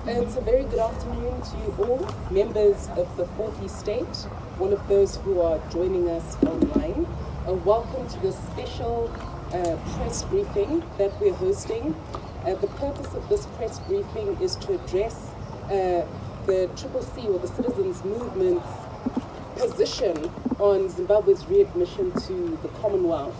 It's a very good afternoon to you all, members of the Fourth Estate, all of those who are joining us online. Welcome to this special press briefing that we're hosting. The purpose of this press briefing is to address the CCC, or the Citizens Movement's position on Zimbabwe's readmission to the Commonwealth.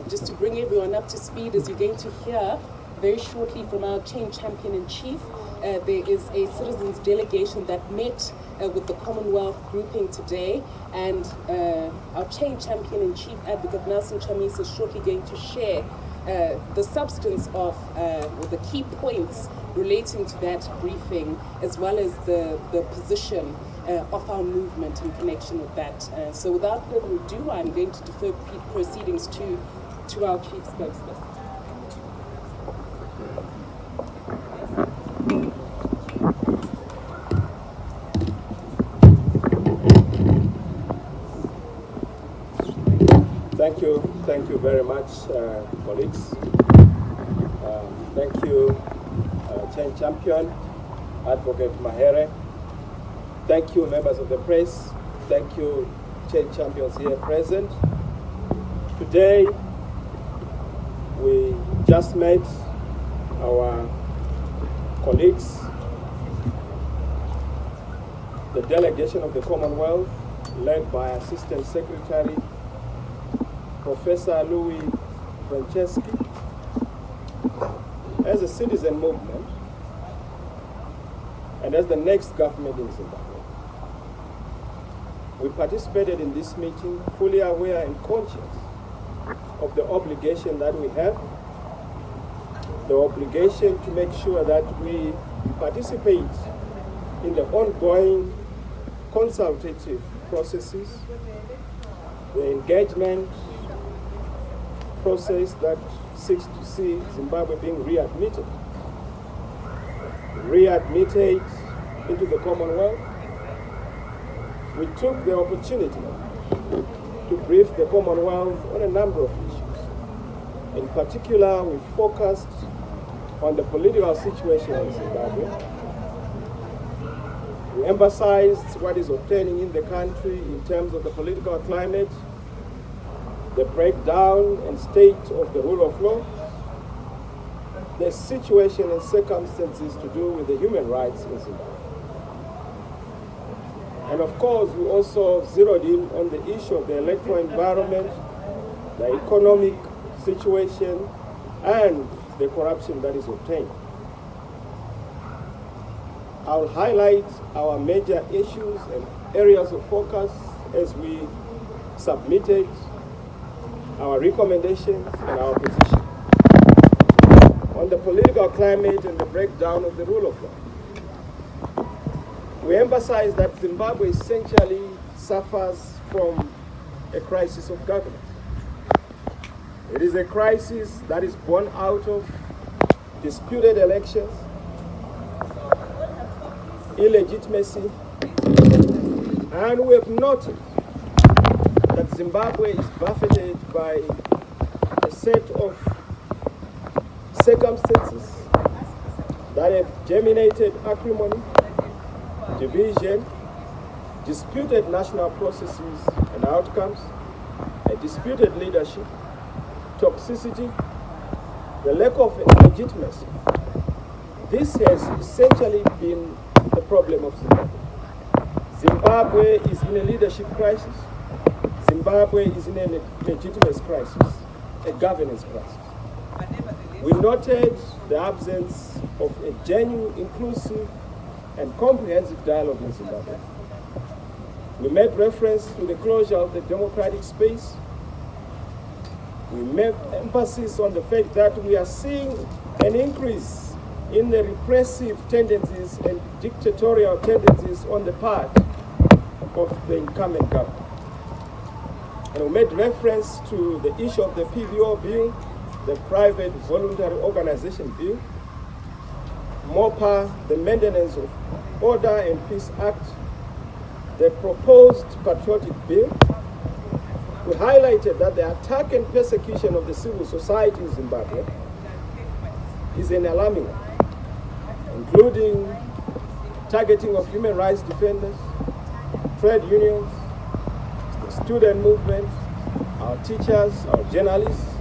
Just to bring everyone up to speed, as you're going to hear very shortly from our Change Champion in Chief, there is a citizens delegation that met with the Commonwealth grouping today, and our Change Champion in Chief, Advocate Nelson Chamisa, is shortly going to share the substance of or the key points relating to that briefing, as well as the position of our movement in connection with that. So without further ado, I'm going to defer proceedings to our Chief Spokesperson. Thank you very much, colleagues. Thank you, Change Champion, Advocate Mahere. Thank you, members of the press. Thank you, Change Champions here present. Today, we just met our colleagues, the delegation of the Commonwealth, led by Assistant Secretary Professor Louis Franceschi. As a citizen movement and as the next government in Zimbabwe, we participated in this meeting fully aware and conscious of the obligation that we have, the obligation to make sure that we participate in the ongoing consultative processes, the engagement process that seeks to see Zimbabwe being readmitted into the Commonwealth. We took the opportunity to brief the Commonwealth on a number of issues. In particular, we focused on the political situation in Zimbabwe. We emphasized what is obtaining in the country in terms of the political climate, the breakdown and state of the rule of law, the situation and circumstances to do with the human rights in Zimbabwe. And of course, we also zeroed in on the issue of the electoral environment, the economic situation, and the corruption that is obtained. I'll highlight our major issues and areas of focus as we submitted our recommendations and our position. On the political climate and the breakdown of the rule of law, we emphasize that Zimbabwe essentially suffers from a crisis of governance. It is a crisis that is born out of disputed elections, illegitimacy, and we have noted that Zimbabwe is buffeted by a set of circumstances that have germinated acrimony, division, disputed national processes and outcomes, a disputed leadership, toxicity, the lack of legitimacy. This has essentially been the problem of Zimbabwe. Zimbabwe is in a leadership crisis. Zimbabwe is in a legitimacy crisis, a governance crisis. We noted the absence of a genuine, inclusive, and comprehensive dialogue in Zimbabwe. We made reference to the closure of the democratic space. We made emphasis on the fact that we are seeing an increase in the repressive tendencies and dictatorial tendencies on the part of the incumbent government. And we made reference to the issue of the PVO bill, the Private Voluntary Organization Bill, MOPA, the Maintenance of Order and Peace Act, the proposed Patriotic Bill. We highlighted that the attack and persecution of the civil society in Zimbabwe is an alarming one, including targeting of human rights defenders, trade unions, the student movement, our teachers, our journalists,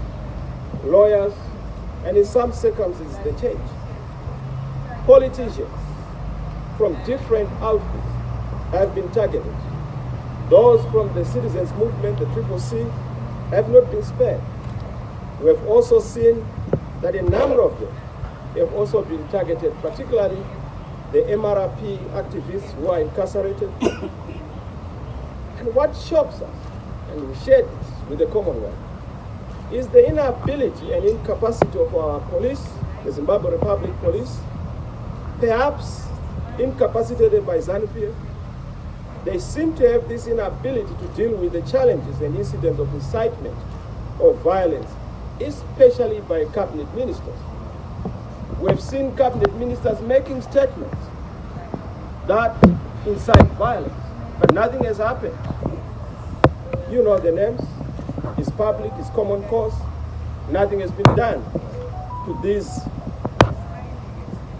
lawyers, and in some circumstances the church. Politicians from different outfits have been targeted. Those from the citizens movement, the CCC, have not been spared. We have also seen that a number of them have also been targeted, particularly the MRP activists who are incarcerated. And what shocks us, and we share this with the Commonwealth, is the inability and incapacity of our police, the Zimbabwe Republic Police, perhaps incapacitated by ZANU-PF. They seem to have this inability to deal with the challenges and incidents of incitement of violence, especially by cabinet ministers. We have seen cabinet ministers making statements that incite violence, but nothing has happened. You know the names, it's public, it's common cause. Nothing has been done to these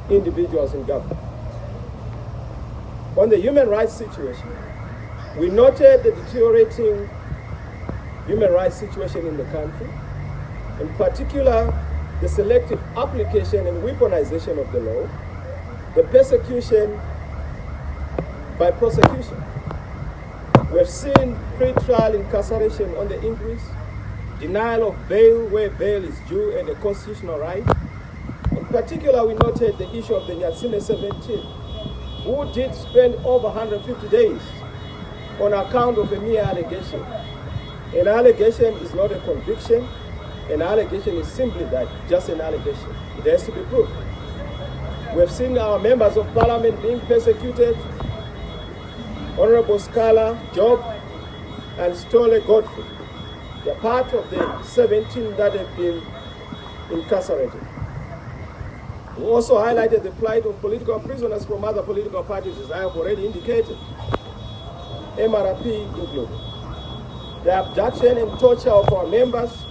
individuals in government. On the human rights situation, we noted the deteriorating human rights situation in the country, in particular, the selective application and weaponization of the law, the persecution by prosecution. We've seen pre-trial incarceration on the increase, denial of bail where bail is due and a constitutional right. In particular, we noted the issue of the Nyatsime 17, who did spend over 150 days on account of a mere allegation. An allegation is not a conviction. An allegation is simply that, just an allegation. It has to be proved. We've seen our members of parliament being persecuted. Honorable Scala, Job, and Stole Godfrey. They're part of the 17 that have been incarcerated. We also highlighted the plight of political prisoners from other political parties, as I have already indicated, MRP included. The abduction and torture of our members,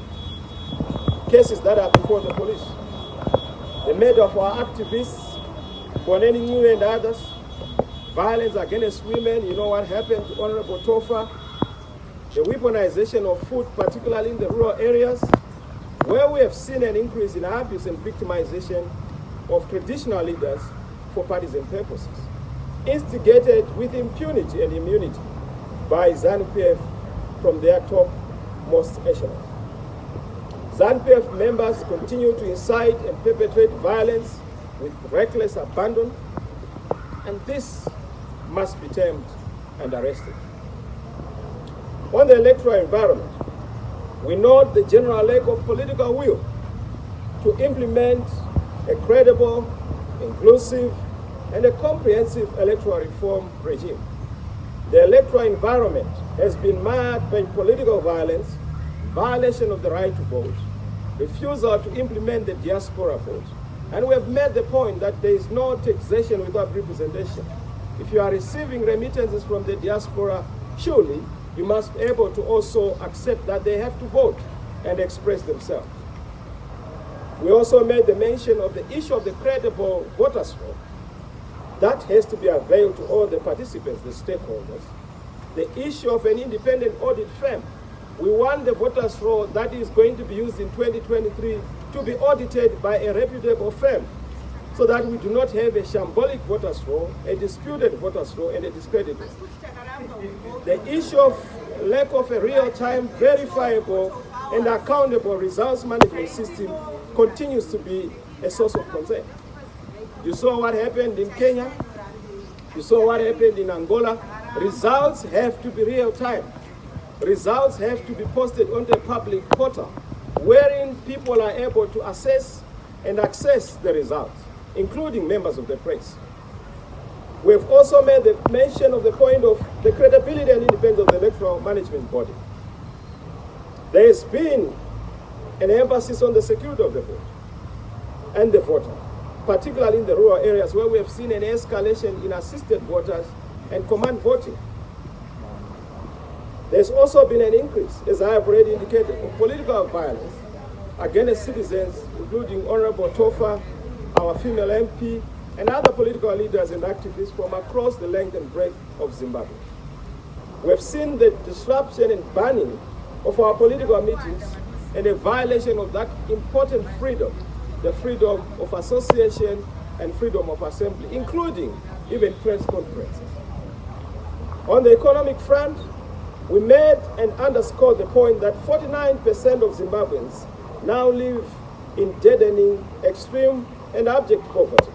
cases that are before the police. The murder of our activists, Boneni Ngwe and others, violence against women, you know what happened to Honorable Tofa, the weaponization of food, particularly in the rural areas, where we have seen an increase in abuse and victimization of traditional leaders for partisan purposes, instigated with impunity and immunity by ZANU-PF from their topmost echelons. ZANU-PF members continue to incite and perpetrate violence with reckless abandon, and this must be tamed and arrested. On the electoral environment, we note the general lack of political will to implement a credible, inclusive, and a comprehensive electoral reform regime. The electoral environment has been marred by political violence, violation of the right to vote, refusal to implement the diaspora vote. And we have made the point that there is no taxation without representation. If you are receiving remittances from the diaspora, surely you must be able to also accept that they have to vote and express themselves. We also made the mention of the issue of the credible voters' roll. That has to be availed to all the participants, the stakeholders. The issue of an independent audit firm. We want the voters' roll that is going to be used in 2023 to be audited by a reputable firm, so that we do not have a shambolic voters' roll, a disputed voters' roll, and a discredited. The issue of lack of a real-time, verifiable, and accountable results management system continues to be a source of concern. You saw what happened in Kenya. You saw what happened in Angola. Results have to be real-time. Results have to be posted on the public portal, wherein people are able to assess and access the results, including members of the press. We've also made the mention of the point of the credibility and independence of the electoral management body. There has been an emphasis on the security of the vote and the voter, particularly in the rural areas where we have seen an escalation in assisted voters and command voting. There's also been an increase, as I have already indicated, of political violence against citizens, including Honorable Tofa, our female MP, and other political leaders and activists from across the length and breadth of Zimbabwe. We have seen the disruption and banning of our political meetings and a violation of that important freedom, the freedom of association and freedom of assembly, including even press conferences. On the economic front, we made and underscored the point that 49% of Zimbabweans now live in deadening, extreme, and abject poverty.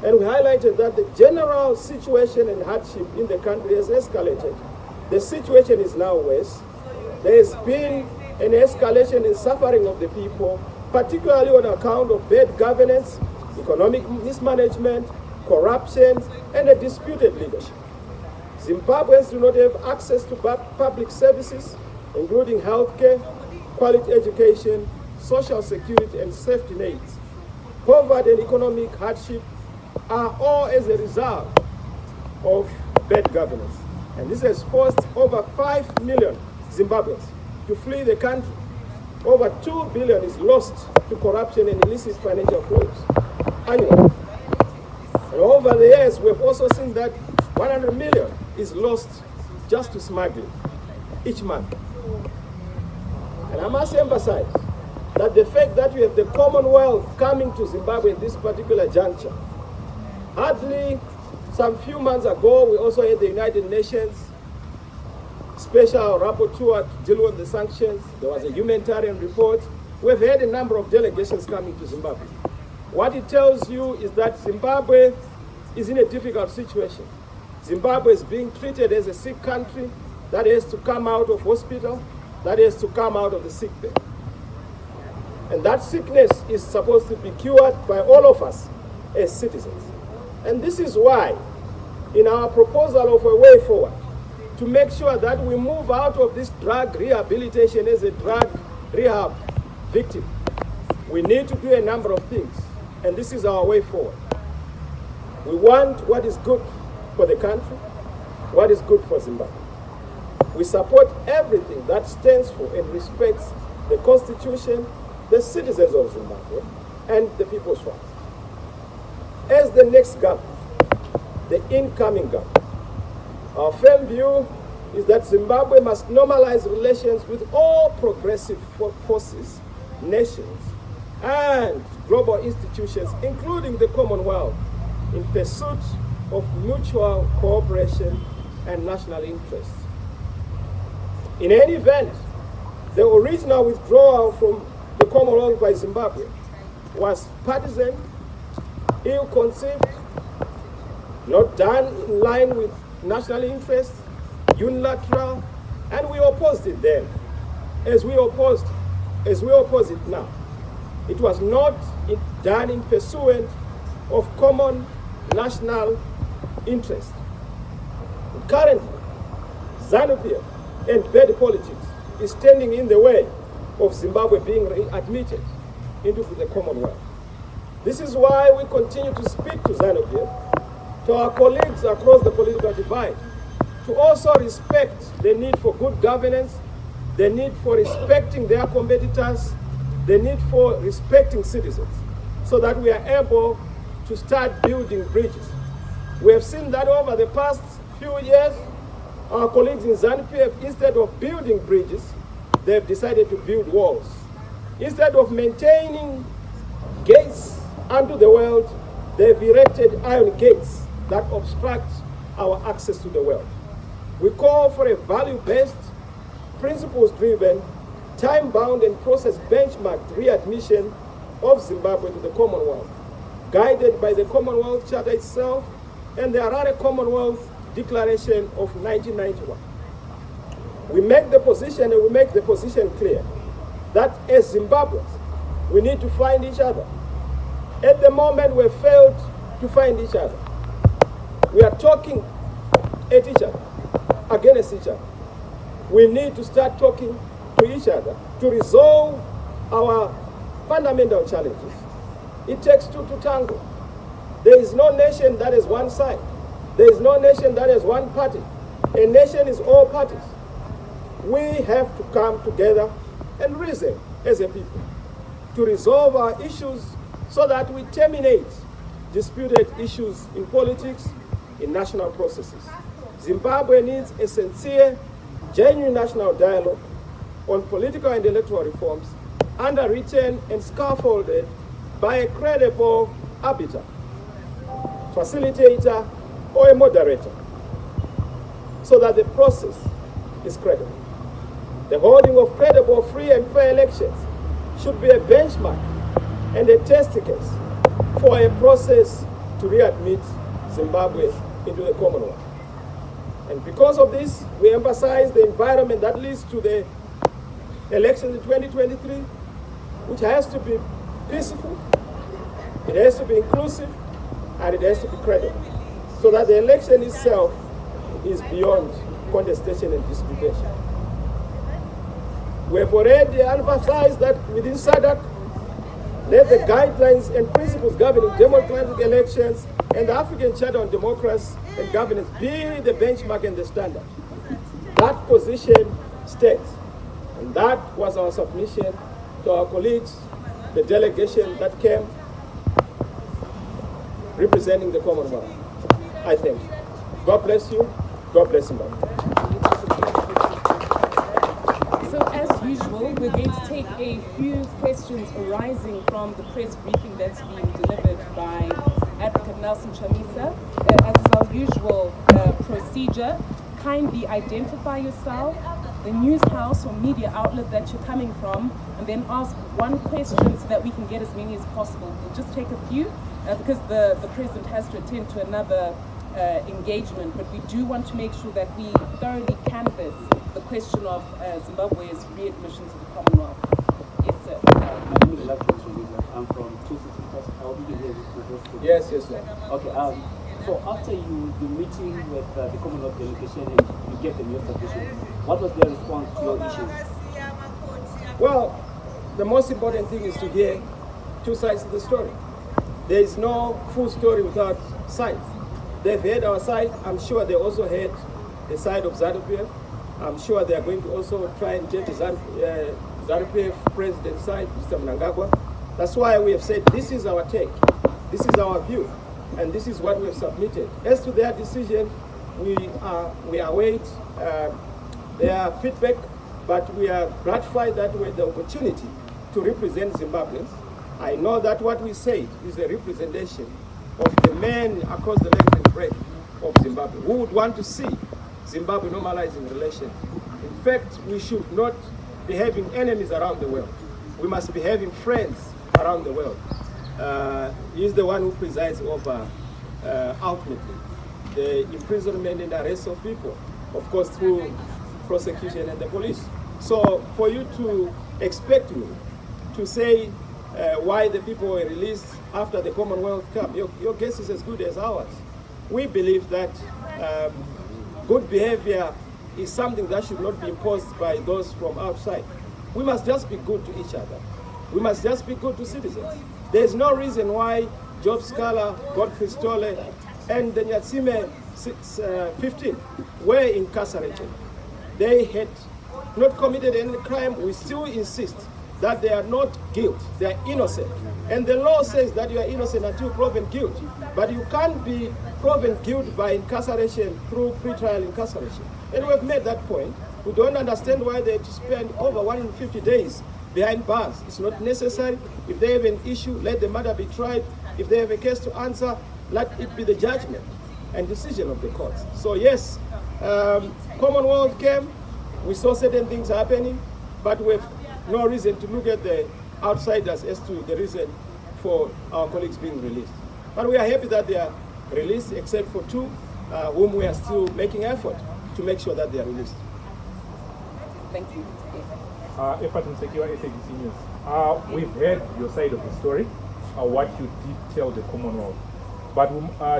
And we highlighted that the general situation and hardship in the country has escalated. The situation is now worse. There has been an escalation in suffering of the people, particularly on account of bad governance, economic mismanagement, corruption, and a disputed leadership. Zimbabweans do not have access to public services, including healthcare, quality education, social security, and safety nets. Poverty and economic hardship are all as a result of bad governance. And this has forced over 5 million Zimbabweans to flee the country. Over 2 billion is lost to corruption and illicit financial flows annually. And over the years, we've also seen that 100 million is lost just to smuggling each month. And I must emphasize that the fact that we have the Commonwealth coming to Zimbabwe in this particular juncture, hardly some few months ago, we also had the United Nations Special Rapporteur to deal with the sanctions. There was a humanitarian report. We've had a number of delegations coming to Zimbabwe. What it tells you is that Zimbabwe is in a difficult situation. Zimbabwe is being treated as a sick country that has to come out of hospital, that has to come out of the sick bed. And that sickness is supposed to be cured by all of us as citizens. And this is why, in our proposal of a way forward, to make sure that we move out of this drug rehabilitation as a drug rehab victim, we need to do a number of things. And this is our way forward. We want what is good for the country, what is good for Zimbabwe. We support everything that stands for and respects the Constitution, the citizens of Zimbabwe, and the people's rights. As the next government, the incoming government, our firm view is that Zimbabwe must normalize relations with all progressive forces, nations, and global institutions, including the Commonwealth, in pursuit of mutual cooperation and national interests. In any event, the original withdrawal from the Commonwealth by Zimbabwe was partisan, ill-conceived, not done in line with national interests, unilateral, and we opposed it then, as we oppose it now. It was not done in pursuant of common national interest. Currently, xenophobia and bad politics is standing in the way of Zimbabwe being admitted into the Commonwealth. This is why we continue to speak to xenophobia, to our colleagues across the political divide, to also respect the need for good governance, the need for respecting their competitors, the need for respecting citizens, so that we are able to start building bridges. We have seen that over the past few years, our colleagues in ZANU-PF, instead of building bridges, they've decided to build walls. Instead of maintaining gates unto the world, they've erected iron gates that obstruct our access to the world. We call for a value-based, principles-driven, time-bound and process-benchmarked readmission of Zimbabwe to the Commonwealth, guided by the Commonwealth Charter itself and the Harare Commonwealth Declaration of 1991. We make the position and we make the position clear that as Zimbabweans, we need to find each other. At the moment, we've failed to find each other. We are talking at each other, against each other. We need to start talking to each other to resolve our fundamental challenges. It takes two to tango. There is no nation that is one side. There is no nation that is one party. A nation is all parties. We have to come together and reason as a people to resolve our issues so that we terminate disputed issues in politics, in national processes. Zimbabwe needs a sincere, genuine national dialogue on political and electoral reforms, underwritten and scaffolded by a credible arbiter, facilitator, or a moderator, so that the process is credible. The holding of credible, free, and fair elections should be a benchmark and a test case for a process to readmit Zimbabwe into the Commonwealth. And because of this, we emphasize the environment that leads to the elections in 2023, which has to be peaceful, it has to be inclusive, and it has to be credible, so that the election itself is beyond contestation and disputation. We have already emphasized that within SADC, let the guidelines and principles governing democratic elections and the African Charter on Democracy and Governance be the benchmark and the standard. That position stays. And that was our submission to our colleagues, the delegation that came representing the Commonwealth. I thank you. God bless you. God bless Zimbabwe. So as usual, we're going to take a few questions arising from the press briefing that's being delivered by Advocate Nelson Chamisa. As is our usual procedure, kindly identify yourself, the news house or media outlet that you're coming from, and then ask one question so that we can get as many as possible. We'll just take a few because the president has to attend to another engagement, but we do want to make sure that we thoroughly canvass the question of Zimbabwe's readmission to the Commonwealth. Yes, sir. My name is I'm from CCC Change. Yes, sir. Okay. So after you're meeting with the Commonwealth delegation and you get the new submission, what was their response to your issues? Well, the most important thing is to hear two sides of the story. There is no full story without sides. They've heard our side. I'm sure they also heard the side of ZANU-PF. I'm sure they are going to also try and get the ZANU-PF president side, Mr. Mnangagwa. That's why we have said this is our take, this is our view, and this is what we have submitted. As to their decision, we await their feedback, but we are gratified that we had the opportunity to represent Zimbabweans. I know that what we said is a representation of the men across the length and breadth of Zimbabwe who would want to see Zimbabwe normalizing relations. In fact, we should not be having enemies around the world. We must be having friends around the world. He's the one who presides over, ultimately, the imprisonment and arrest of people, of course, through prosecution and the police. So for you to expect me to say why the people were released after the Commonwealth Cup, your guess is as good as ours. We believe that good behavior is something that should not be imposed by those from outside. We must just be good to each other. We must just be good to citizens. There's no reason why Job Scala, Godfrey Stolle, and the Nyatsime 15 were incarcerated. They had not committed any crime. We still insist that they are not guilty, they are innocent. And the law says that you are innocent until proven guilty. But you can't be proven guilty by incarceration through pretrial incarceration. And we have made that point. We don't understand why they have to spend over 150 days behind bars. It's not necessary. If they have an issue, let the matter be tried. If they have a case to answer, let it be the judgment and decision of the courts. So yes, Commonwealth came, we saw certain things happening, but we have no reason to look at the outsiders as to the reason for our colleagues being released. But we are happy that they are released, except for two, whom we are still making effort to make sure that they are released. Thank you. Efat Secure, SABC News. We've heard your side of the story, what you did tell the Commonwealth. But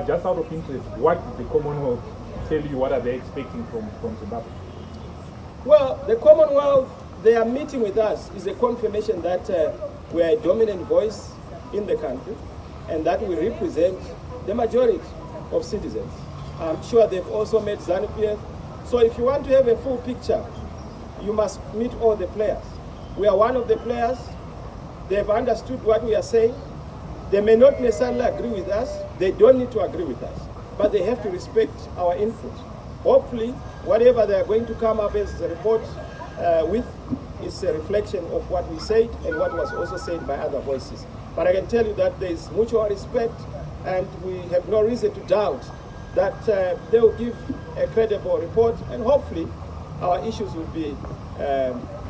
just out of interest, what did the Commonwealth tell you? What are they expecting from Zimbabwe? Well, the Commonwealth, their meeting with us is a confirmation that we are a dominant voice in the country and that we represent the majority of citizens. I'm sure they've also met ZANU-PF. So if you want to have a full picture, you must meet all the players. We are one of the players. They've understood what we are saying. They may not necessarily agree with us. They don't need to agree with us, but they have to respect our input. Hopefully, whatever they are going to come up as a report with is a reflection of what we said and what was also said by other voices. But I can tell you that there is mutual respect, and we have no reason to doubt that they will give a credible report, and hopefully our issues will be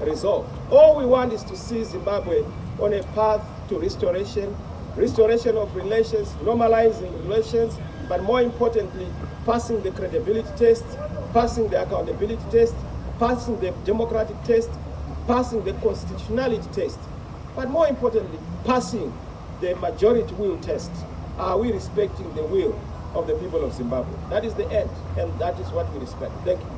resolved. All we want is to see Zimbabwe on a path to restoration of relations, normalizing relations, but more importantly, passing the credibility test, passing the accountability test, passing the democratic test, passing the constitutionality test, but more importantly, passing the majority will test. Are we respecting the will of the people of Zimbabwe? That is the end, and that is what we respect. Thank you.